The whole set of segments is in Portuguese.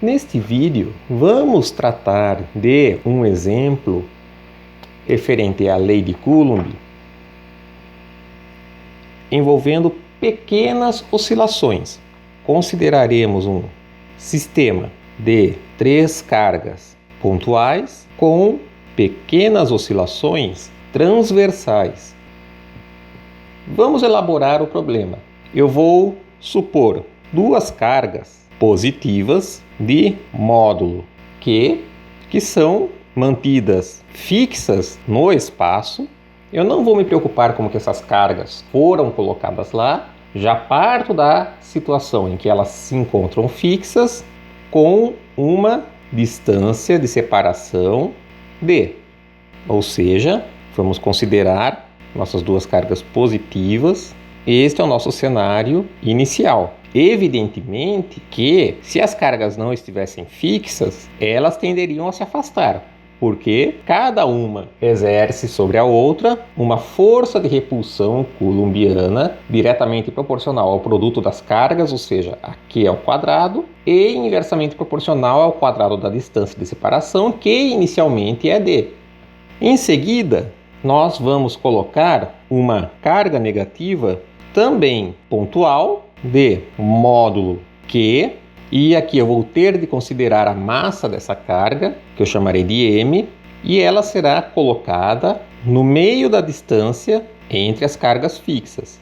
Neste vídeo, vamos tratar de um exemplo referente à lei de Coulomb, envolvendo pequenas oscilações. Consideraremos um sistema de 3 cargas pontuais com pequenas oscilações transversais. Vamos elaborar o problema. Eu vou supor 2 cargas positivas de módulo Q, que são mantidas fixas no espaço. Eu não vou me preocupar como que essas cargas foram colocadas lá, já parto da situação em que elas se encontram fixas com uma distância de separação D. Ou seja, vamos considerar nossas 2 cargas positivas. Este é o nosso cenário inicial. Evidentemente que, se as cargas não estivessem fixas, elas tenderiam a se afastar, porque cada uma exerce sobre a outra uma força de repulsão coulombiana diretamente proporcional ao produto das cargas, ou seja, a Q ao quadrado, e inversamente proporcional ao quadrado da distância de separação, que inicialmente é D. Em seguida, nós vamos colocar uma carga negativa também pontual de módulo Q, e aqui eu vou ter de considerar a massa dessa carga, que eu chamarei de M, e ela será colocada no meio da distância entre as cargas fixas.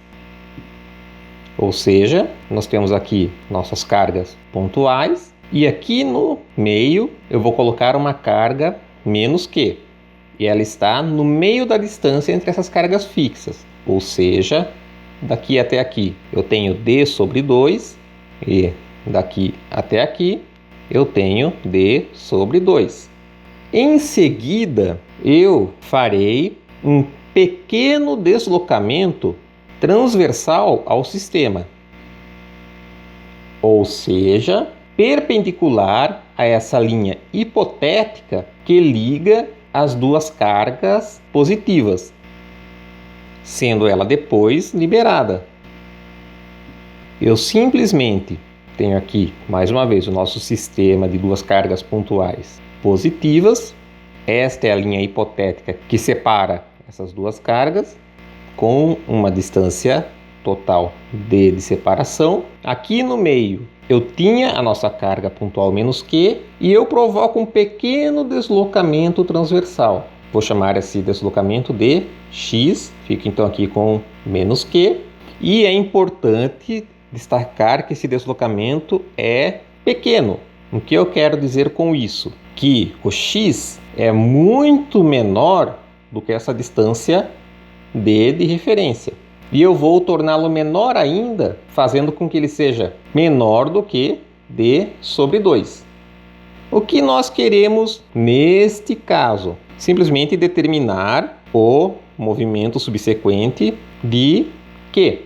Ou seja, nós temos aqui nossas cargas pontuais, e aqui no meio eu vou colocar uma carga menos Q, e ela está no meio da distância entre essas cargas fixas, ou seja, daqui até aqui eu tenho D sobre 2 e daqui até aqui eu tenho D sobre 2. Em seguida, eu farei um pequeno deslocamento transversal ao sistema, ou seja, perpendicular a essa linha hipotética que liga as 2 cargas positivas, sendo ela depois liberada. Eu simplesmente tenho aqui, mais uma vez, o nosso sistema de 2 cargas pontuais positivas. Esta é a linha hipotética que separa essas 2 cargas, com uma distância total D de separação. Aqui no meio eu tinha a nossa carga pontual menos Q, e eu provoco um pequeno deslocamento transversal. Vou chamar esse deslocamento de X, fico então aqui com menos Q, e é importante destacar que esse deslocamento é pequeno. O que eu quero dizer com isso? Que o X é muito menor do que essa distância D de referência. E eu vou torná-lo menor ainda, fazendo com que ele seja menor do que D sobre 2. O que nós queremos neste caso? Simplesmente determinar o movimento subsequente de Q.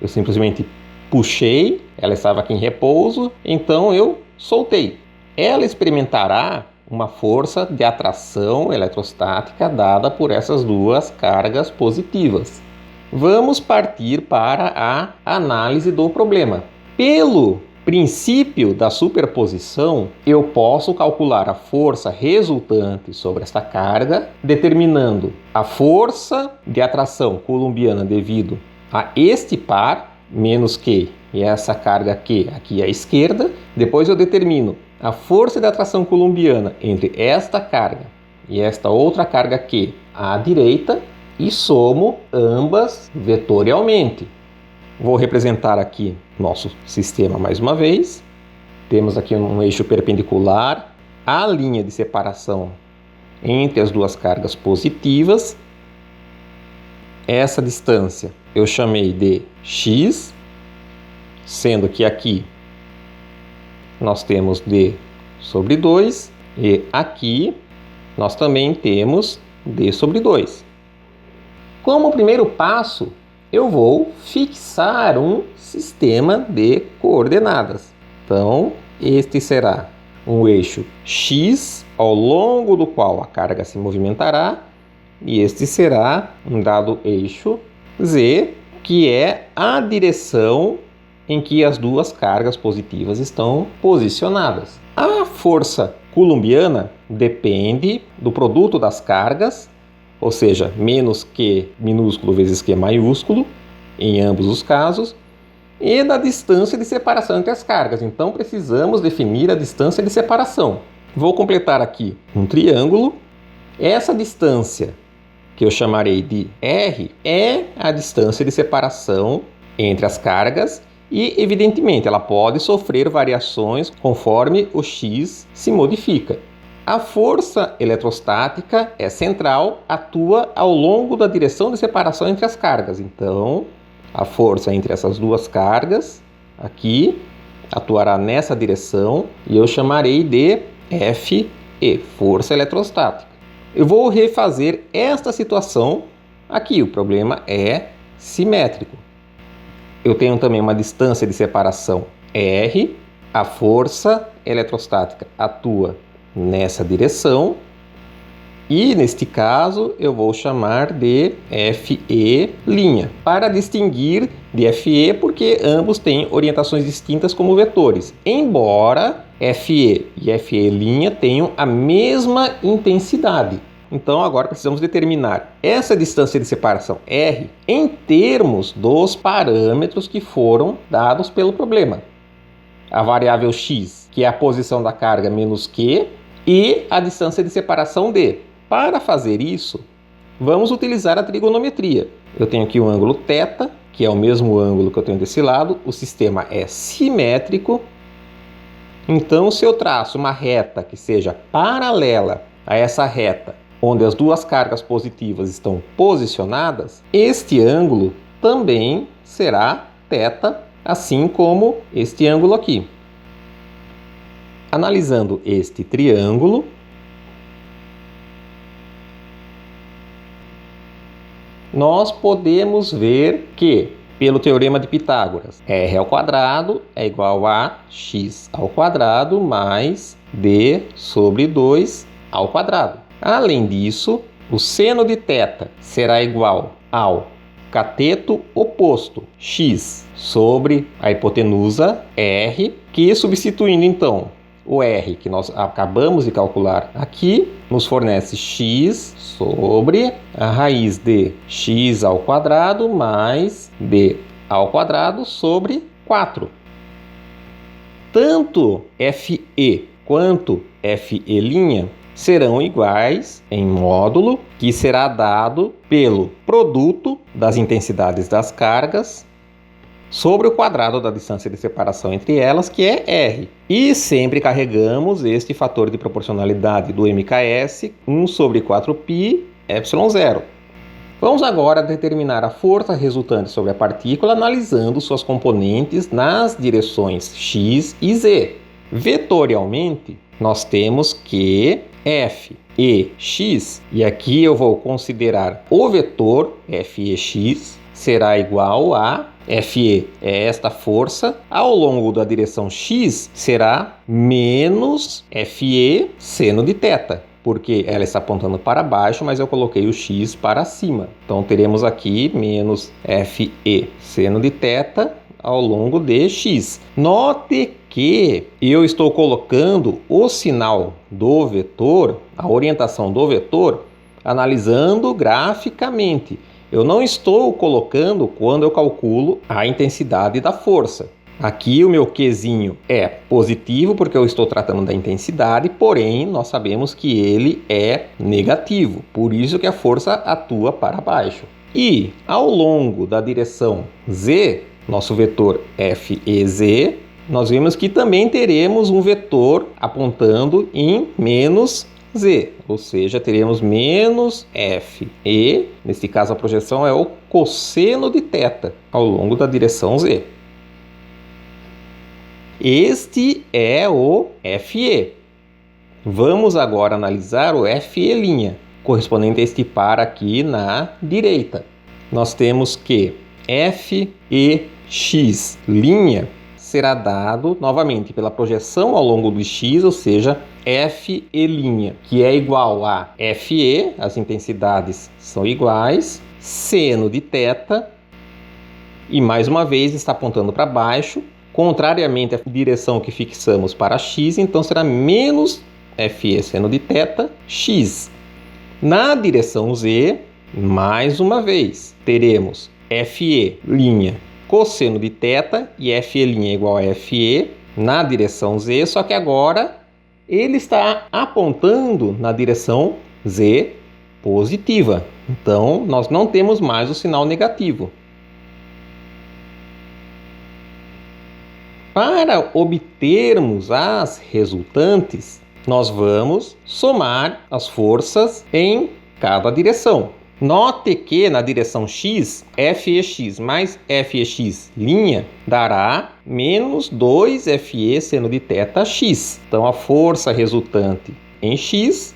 Eu simplesmente puxei, ela estava aqui em repouso, então eu soltei. Ela experimentará uma força de atração eletrostática dada por essas 2 cargas positivas. Vamos partir para a análise do problema. Pelo princípio da superposição, eu posso calcular a força resultante sobre esta carga, determinando a força de atração coulombiana devido a este par, menos Q, e essa carga Q aqui à esquerda. Depois eu determino a força de atração coulombiana entre esta carga e esta outra carga Q à direita, e somo ambas vetorialmente. Vou representar aqui nosso sistema mais uma vez. Temos aqui um eixo perpendicular à linha de separação entre as 2 cargas positivas. Essa distância eu chamei de X, sendo que aqui nós temos D sobre 2 e aqui nós também temos D sobre 2. Como primeiro passo, eu vou fixar um sistema de coordenadas. Então, este será um eixo X, ao longo do qual a carga se movimentará, e este será um dado eixo Z, que é a direção em que as duas cargas positivas estão posicionadas. A força coulombiana depende do produto das cargas, ou seja, menos Q minúsculo vezes Q maiúsculo, em ambos os casos, e da distância de separação entre as cargas. Então precisamos definir a distância de separação. Vou completar aqui um triângulo. Essa distância, que eu chamarei de R, é a distância de separação entre as cargas e, evidentemente, ela pode sofrer variações conforme o x se modifica. A força eletrostática é central, atua ao longo da direção de separação entre as cargas. Então, a força entre essas duas cargas, aqui, atuará nessa direção e eu chamarei de Fe, força eletrostática. Eu vou refazer esta situação aqui, o problema é simétrico. Eu tenho também uma distância de separação R, a força eletrostática atua nessa direção e, neste caso, eu vou chamar de Fe', para distinguir de Fe porque ambos têm orientações distintas como vetores, embora Fe e Fe' tenham a mesma intensidade. Então agora precisamos determinar essa distância de separação R em termos dos parâmetros que foram dados pelo problema. A variável x, que é a posição da carga menos Q, e a distância de separação D. Para fazer isso, vamos utilizar a trigonometria. Eu tenho aqui o ângulo θ, que é o mesmo ângulo que eu tenho desse lado. O sistema é simétrico. Então, se eu traço uma reta que seja paralela a essa reta, onde as duas cargas positivas estão posicionadas, este ângulo também será θ, assim como este ângulo aqui. Analisando este triângulo, nós podemos ver que, pelo teorema de Pitágoras, r² é igual a x² mais d sobre 2². Além disso, o seno de θ será igual ao cateto oposto, x, sobre a hipotenusa r, que, substituindo então o r que nós acabamos de calcular aqui, nos fornece x sobre a raiz de x² mais d² sobre 4. Tanto Fe quanto Fe' serão iguais em módulo, que será dado pelo produto das intensidades das cargas sobre o quadrado da distância de separação entre elas, que é R. E sempre carregamos este fator de proporcionalidade do MKS, 1 sobre 4π ε0. Vamos agora determinar a força resultante sobre a partícula analisando suas componentes nas direções x e z. Vetorialmente, nós temos que F e x, e aqui eu vou considerar o vetor Fex, será igual a Fe é esta força, ao longo da direção x será menos Fe seno de θ, porque ela está apontando para baixo, mas eu coloquei o x para cima. Então teremos aqui menos Fe seno de θ ao longo de x. Note que eu estou colocando o sinal do vetor, a orientação do vetor, analisando graficamente. Eu não estou colocando quando eu calculo a intensidade da força. Aqui o meu Qzinho é positivo porque eu estou tratando da intensidade, porém nós sabemos que ele é negativo, por isso que a força atua para baixo. E ao longo da direção z, nosso vetor Fez, nós vimos que também teremos um vetor apontando em menos z, ou seja, teremos menos Fe, nesse caso a projeção é o cosseno de θ, ao longo da direção z. Este é o Fe. Vamos agora analisar o Fe', correspondente a este par aqui na direita. Nós temos que Fex' será dado novamente pela projeção ao longo do x, ou seja, Fe', que é igual a Fe, as intensidades são iguais, seno de θ, e mais uma vez está apontando para baixo, contrariamente à direção que fixamos para x, então será menos FE seno de θ x. Na direção z, mais uma vez, teremos FE' cosseno de θ e FE' igual a FE na direção z, só que agora ele está apontando na direção z positiva. Então, nós não temos mais o sinal negativo. Para obtermos as resultantes, nós vamos somar as forças em cada direção. Note que na direção x, FEx mais FEx' dará menos 2FE seno de θ x. Então, a força resultante em x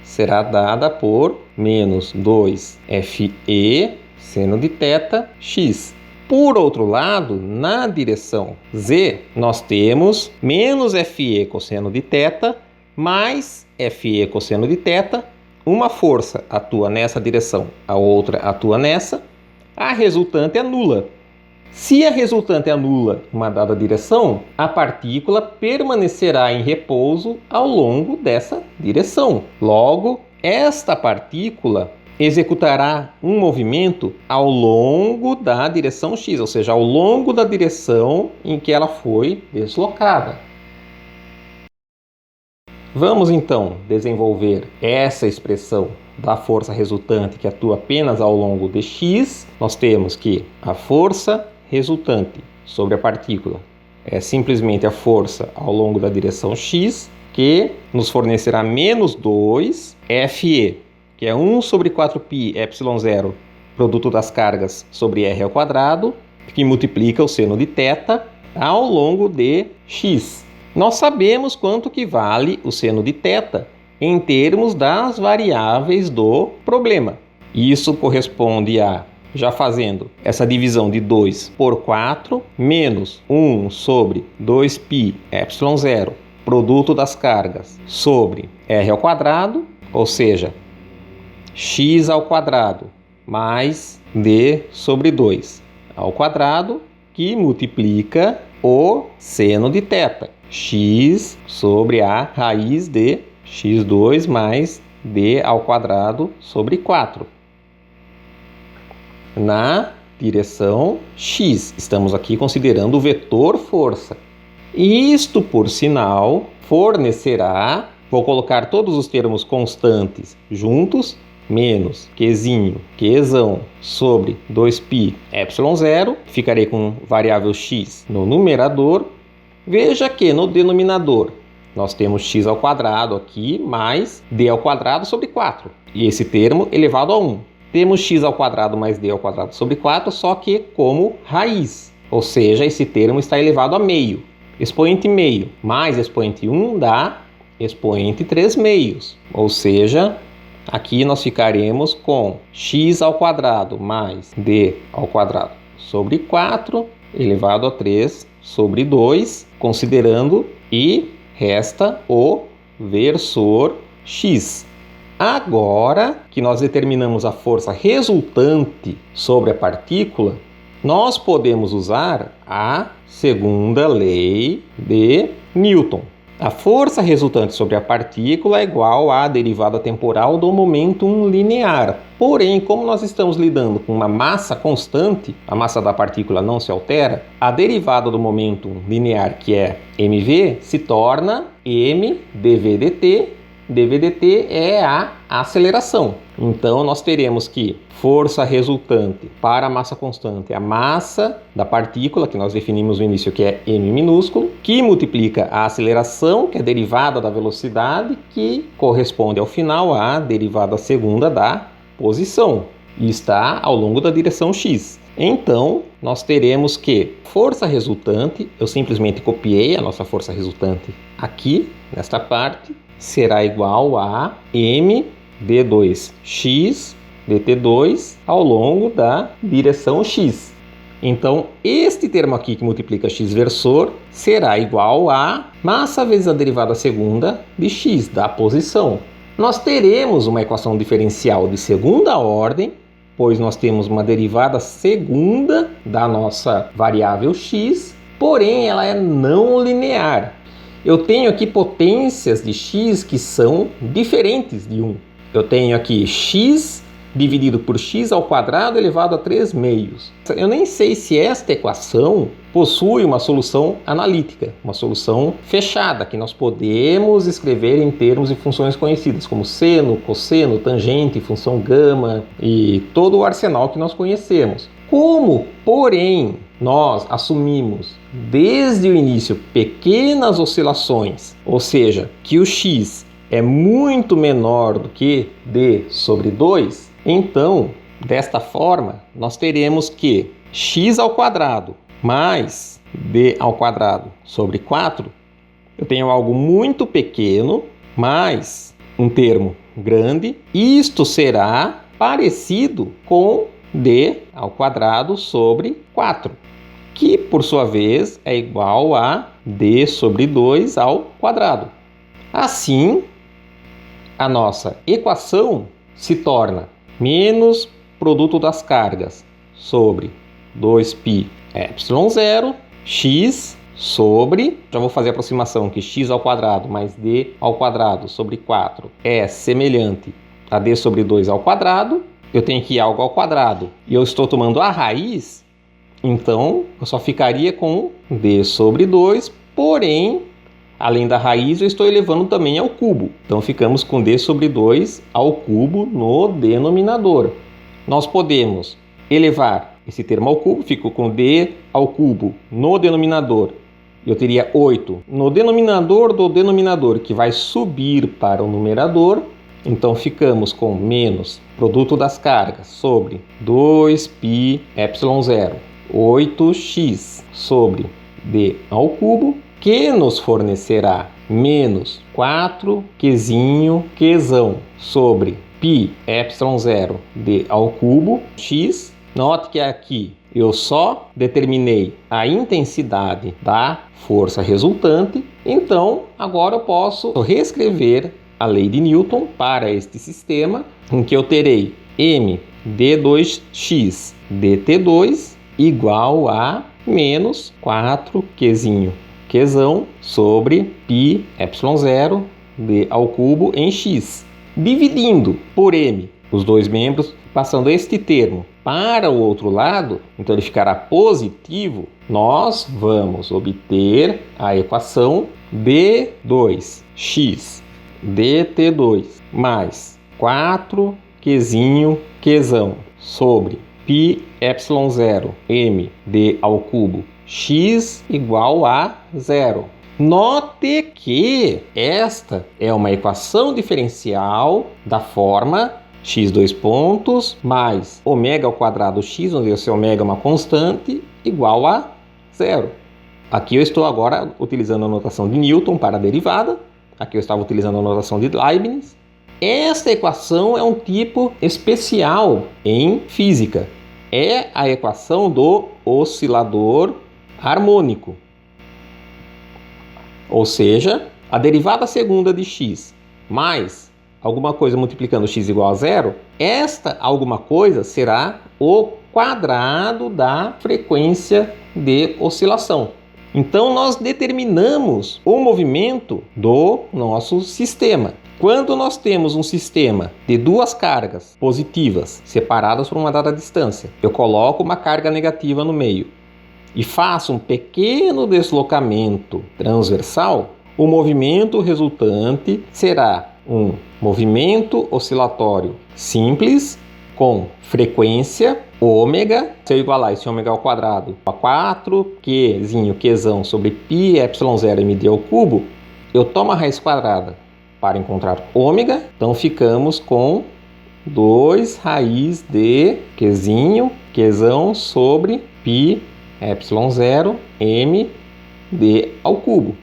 será dada por menos 2FE seno de θ x. Por outro lado, na direção z, nós temos menos FE cosseno de θ mais FE cosseno de θ. Uma força atua nessa direção, a outra atua nessa. A resultante é nula. Se a resultante é nula em uma dada direção, a partícula permanecerá em repouso ao longo dessa direção. Logo, esta partícula executará um movimento ao longo da direção x, ou seja, ao longo da direção em que ela foi deslocada. Vamos então desenvolver essa expressão da força resultante que atua apenas ao longo de x. Nós temos que a força resultante sobre a partícula é simplesmente a força ao longo da direção x, que nos fornecerá menos 2 FE, que é 1 sobre 4π ε0, produto das cargas sobre r ao quadrado, que multiplica o seno de θ ao longo de x. Nós sabemos quanto que vale o seno de θ em termos das variáveis do problema. Isso corresponde a, já fazendo essa divisão de 2 por 4, menos 1 sobre 2π ε0, produto das cargas sobre r ao quadrado, ou seja, x ao quadrado mais d sobre 2 ao quadrado, que multiplica o seno de θ, x sobre a raiz de x2 mais d ao quadrado sobre 4. Na direção x, estamos aqui considerando o vetor força. Isto, por sinal, fornecerá, vou colocar todos os termos constantes juntos, menos Qzão sobre 2π ε0, ficarei com variável x no numerador. Veja que no denominador nós temos x ao quadrado aqui, mais d ao quadrado sobre 4. E esse termo elevado a 1. Temos x ao quadrado mais d ao quadrado sobre 4, só que como raiz. Ou seja, esse termo está elevado a meio. Expoente meio mais expoente 1 dá expoente 3 meios. Ou seja, aqui nós ficaremos com x ao quadrado mais d ao quadrado sobre 4 elevado a 3 sobre 2, considerando, e resta o versor x. Agora que nós determinamos a força resultante sobre a partícula, nós podemos usar a segunda lei de Newton. A força resultante sobre a partícula é igual à derivada temporal do momentum linear. Porém, como nós estamos lidando com uma massa constante, a massa da partícula não se altera, a derivada do momentum linear, que é mv, se torna m dv dt. dv dt é a aceleração. Então, nós teremos que força resultante para a massa constante, a massa da partícula, que nós definimos no início, que é m minúsculo, que multiplica a aceleração, que é a derivada da velocidade, que corresponde ao final à derivada segunda da posição, e está ao longo da direção x. Então, nós teremos que força resultante, eu simplesmente copiei a nossa força resultante aqui, nesta parte, será igual a m d2x dt2 ao longo da direção x. Então, este termo aqui que multiplica x versor será igual a massa vezes a derivada segunda de x, da posição. Nós teremos uma equação diferencial de segunda ordem pois nós temos uma derivada segunda da nossa variável x, porém ela é não linear. Eu tenho aqui potências de x que são diferentes de 1. Eu tenho aqui x dividido por x ao quadrado elevado a 3 meios. Eu nem sei se esta equação possui uma solução analítica, uma solução fechada, que nós podemos escrever em termos e funções conhecidas, como seno, cosseno, tangente, função gama e todo o arsenal que nós conhecemos. Como, porém, nós assumimos desde o início pequenas oscilações, ou seja, que o x é muito menor do que d sobre 2, então, desta forma, nós teremos que x ao quadrado mais d ao quadrado sobre 4, eu tenho algo muito pequeno mais um termo grande. Isto será parecido com d ao quadrado sobre 4, que por sua vez é igual a d sobre 2 ao quadrado. Assim, a nossa equação se torna menos produto das cargas sobre 2π epsilon zero, x sobre, já vou fazer a aproximação que x ao quadrado mais d ao quadrado sobre 4 é semelhante a d sobre 2 ao quadrado. Eu tenho aqui algo ao quadrado e eu estou tomando a raiz, então eu só ficaria com d sobre 2, porém, além da raiz, eu estou elevando também ao cubo. Então, ficamos com d sobre 2 ao cubo no denominador. Nós podemos elevar esse termo ao cubo, fico com d ao cubo no denominador. Eu teria 8 no denominador do denominador, que vai subir para o numerador. Então, ficamos com menos produto das cargas sobre 2π epsilon zero, 8x sobre d ao cubo, que nos fornecerá menos 4qzinho qzão sobre π epsilon zero d ao cubo x. Note que aqui eu só determinei a intensidade da força resultante, então agora eu posso reescrever a lei de Newton para este sistema, em que eu terei m d2x dt2 igual a menos 4qzinho qzão sobre π epsilon zero d ao cubo em x, dividindo por m os dois membros, passando este termo para o outro lado, então ele ficará positivo. Nós vamos obter a equação d2x dt2 mais 4qzinho qzão sobre π epsilon zero m d ao cubo x igual a 0. Note que esta é uma equação diferencial da forma x dois pontos mais ômega ao quadrado x, onde esse ômega é uma constante, igual a 0. Aqui eu estou agora utilizando a notação de Newton para a derivada. Aqui eu estava utilizando a notação de Leibniz. Esta equação é um tipo especial em física. É a equação do oscilador harmônico. Ou seja, a derivada segunda de x mais alguma coisa multiplicando x igual a 0, esta alguma coisa será o quadrado da frequência de oscilação. Então, nós determinamos o movimento do nosso sistema. Quando nós temos um sistema de duas cargas positivas separadas por uma dada distância, eu coloco uma carga negativa no meio e faço um pequeno deslocamento transversal, o movimento resultante será um movimento oscilatório simples com frequência ômega. Se eu igualar esse ômega ao quadrado a 4qzinho qzão sobre π epsilon zero md ao cubo, eu tomo a raiz quadrada para encontrar ômega. Então ficamos com 2 raiz de qzinho qzão sobre π epsilon zero m d ao cubo.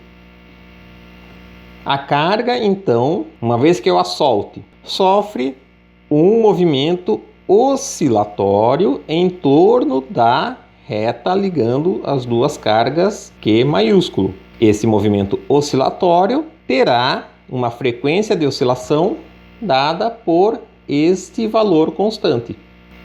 A carga, então, uma vez que eu a solte, sofre um movimento oscilatório em torno da reta ligando as duas cargas Q maiúsculo. Esse movimento oscilatório terá uma frequência de oscilação dada por este valor constante.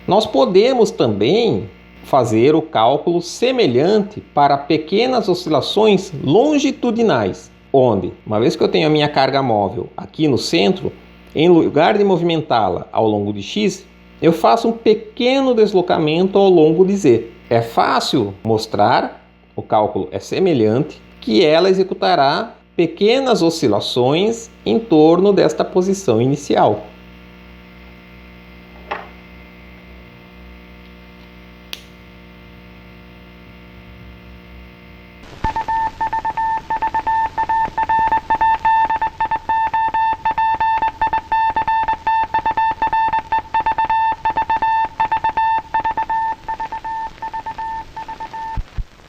Nós podemos também fazer o cálculo semelhante para pequenas oscilações longitudinais, onde, uma vez que eu tenho a minha carga móvel aqui no centro, em lugar de movimentá-la ao longo de x, eu faço um pequeno deslocamento ao longo de z. É fácil mostrar, o cálculo é semelhante, que ela executará pequenas oscilações em torno desta posição inicial.